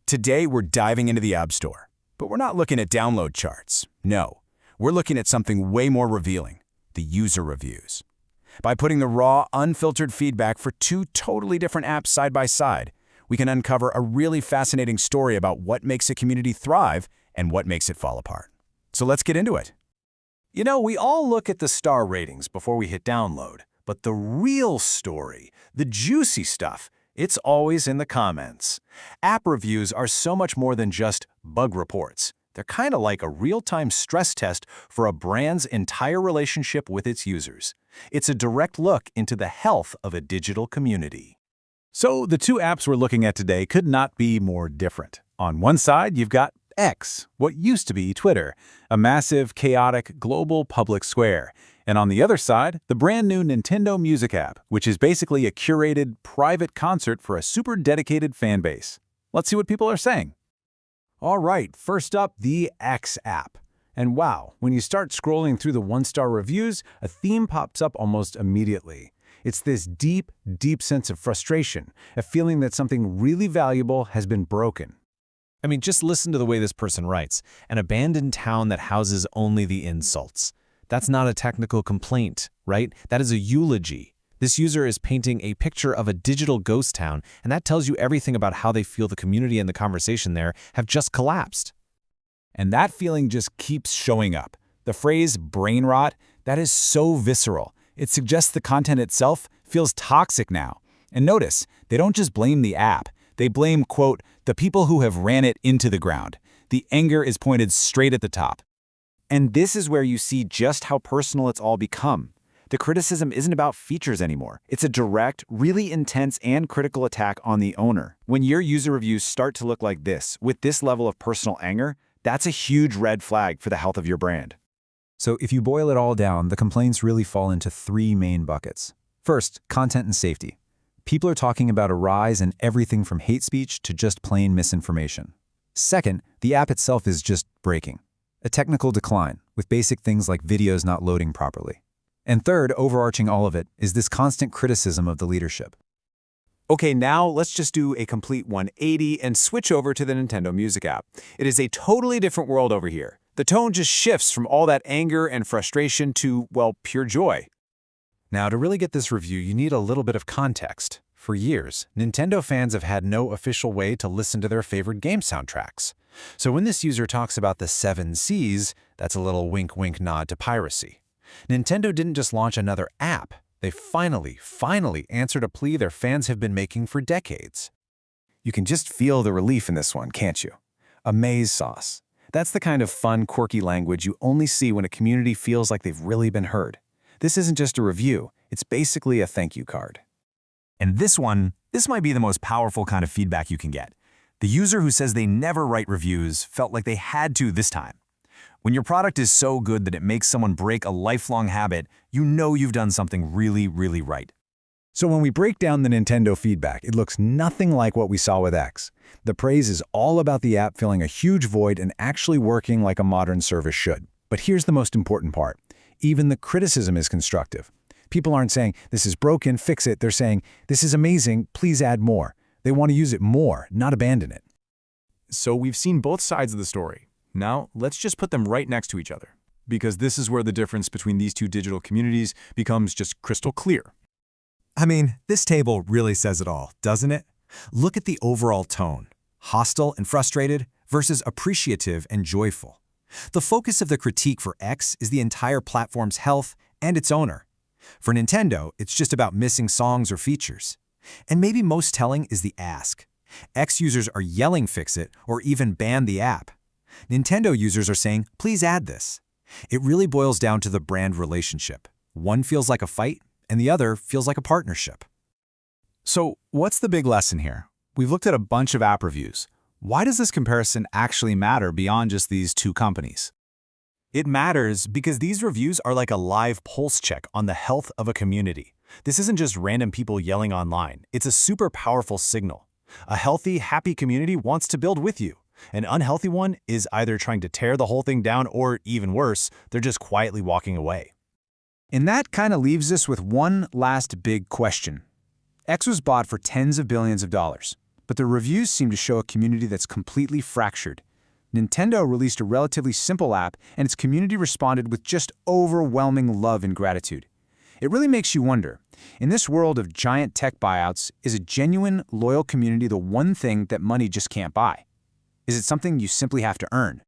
Today, we're diving into the App Store. But we're not looking at download charts. No, we're looking at something way more revealing, the user reviews. By putting the raw, unfiltered feedback for two totally different apps side by side, we can uncover a really fascinating story about what makes a community thrive and what makes it fall apart. So let's get into it. You know, we all look at the star ratings before we hit download, but the real story, the juicy stuff, it's always in the comments. App reviews are so much more than just bug reports. They're kind of like a real-time stress test for a brand's entire relationship with its users. It's a direct look into the health of a digital community. So the two apps we're looking at today could not be more different. On one side, you've got X, what used to be Twitter, a massive, chaotic, global public square. And on the other side, the brand new Nintendo Music app, which is basically a curated, private concert for a super dedicated fan base. Let's see what people are saying. All right, first up, the X app. And wow, when you start scrolling through the one-star reviews, a theme pops up almost immediately. It's this deep, deep sense of frustration, a feeling that something really valuable has been broken. I mean, just listen to the way this person writes. An abandoned town that houses only the insults. That's not a technical complaint, right? That is a eulogy. This user is painting a picture of a digital ghost town, and that tells you everything about how they feel the community and the conversation there have just collapsed. And that feeling just keeps showing up. The phrase brain rot, that is so visceral. It suggests the content itself feels toxic now. And notice, they don't just blame the app. They blame, quote, the people who have ran it into the ground. The anger is pointed straight at the top. And this is where you see just how personal it's all become. The criticism isn't about features anymore. It's a direct, really intense and critical attack on the owner. When your user reviews start to look like this, with this level of personal anger, that's a huge red flag for the health of your brand. So if you boil it all down, the complaints really fall into three main buckets. First, content and safety. People are talking about a rise in everything from hate speech to just plain misinformation. Second, the app itself is just breaking. A technical decline, with basic things like videos not loading properly. And third, overarching all of it, is this constant criticism of the leadership. Okay, now let's just do a complete 180 and switch over to the Nintendo Music app. It is a totally different world over here. The tone just shifts from all that anger and frustration to, well, pure joy. Now, to really get this review, you need a little bit of context. For years, Nintendo fans have had no official way to listen to their favorite game soundtracks. So when this user talks about the 7 Cs, that's a little wink-wink nod to piracy. Nintendo didn't just launch another app. They finally answered a plea their fans have been making for decades. You can just feel the relief in this one, can't you? Amaze sauce. That's the kind of fun, quirky language you only see when a community feels like they've really been heard. This isn't just a review. It's basically a thank you card. And this might be the most powerful kind of feedback you can get. The user who says they never write reviews felt like they had to this time. When your product is so good that it makes someone break a lifelong habit, you know you've done something really, really right. So when we break down the Nintendo feedback, it looks nothing like what we saw with X. The praise is all about the app filling a huge void and actually working like a modern service should. But here's the most important part. Even the criticism is constructive. People aren't saying, this is broken, fix it. They're saying, this is amazing, please add more. They want to use it more, not abandon it. So we've seen both sides of the story. Now, let's just put them right next to each other, because this is where the difference between these two digital communities becomes just crystal clear. I mean, this table really says it all, doesn't it? Look at the overall tone. Hostile and frustrated versus appreciative and joyful. The focus of the critique for X is the entire platform's health and its owner. For Nintendo, it's just about missing songs or features. And maybe most telling is the ask. X users are yelling fix it or even ban the app. Nintendo users are saying, please add this. It really boils down to the brand relationship. One feels like a fight, and the other feels like a partnership. So what's the big lesson here? We've looked at a bunch of app reviews. Why does this comparison actually matter beyond just these two companies? It matters because these reviews are like a live pulse check on the health of a community. This isn't just random people yelling online. It's a super powerful signal. A healthy, happy community wants to build with you. An unhealthy one is either trying to tear the whole thing down or, even worse, they're just quietly walking away. And that kind of leaves us with one last big question. X was bought for tens of billions of dollars. But the reviews seem to show a community that's completely fractured. Nintendo released a relatively simple app, and its community responded with just overwhelming love and gratitude. It really makes you wonder, in this world of giant tech buyouts, is a genuine, loyal community the one thing that money just can't buy? Is it something you simply have to earn?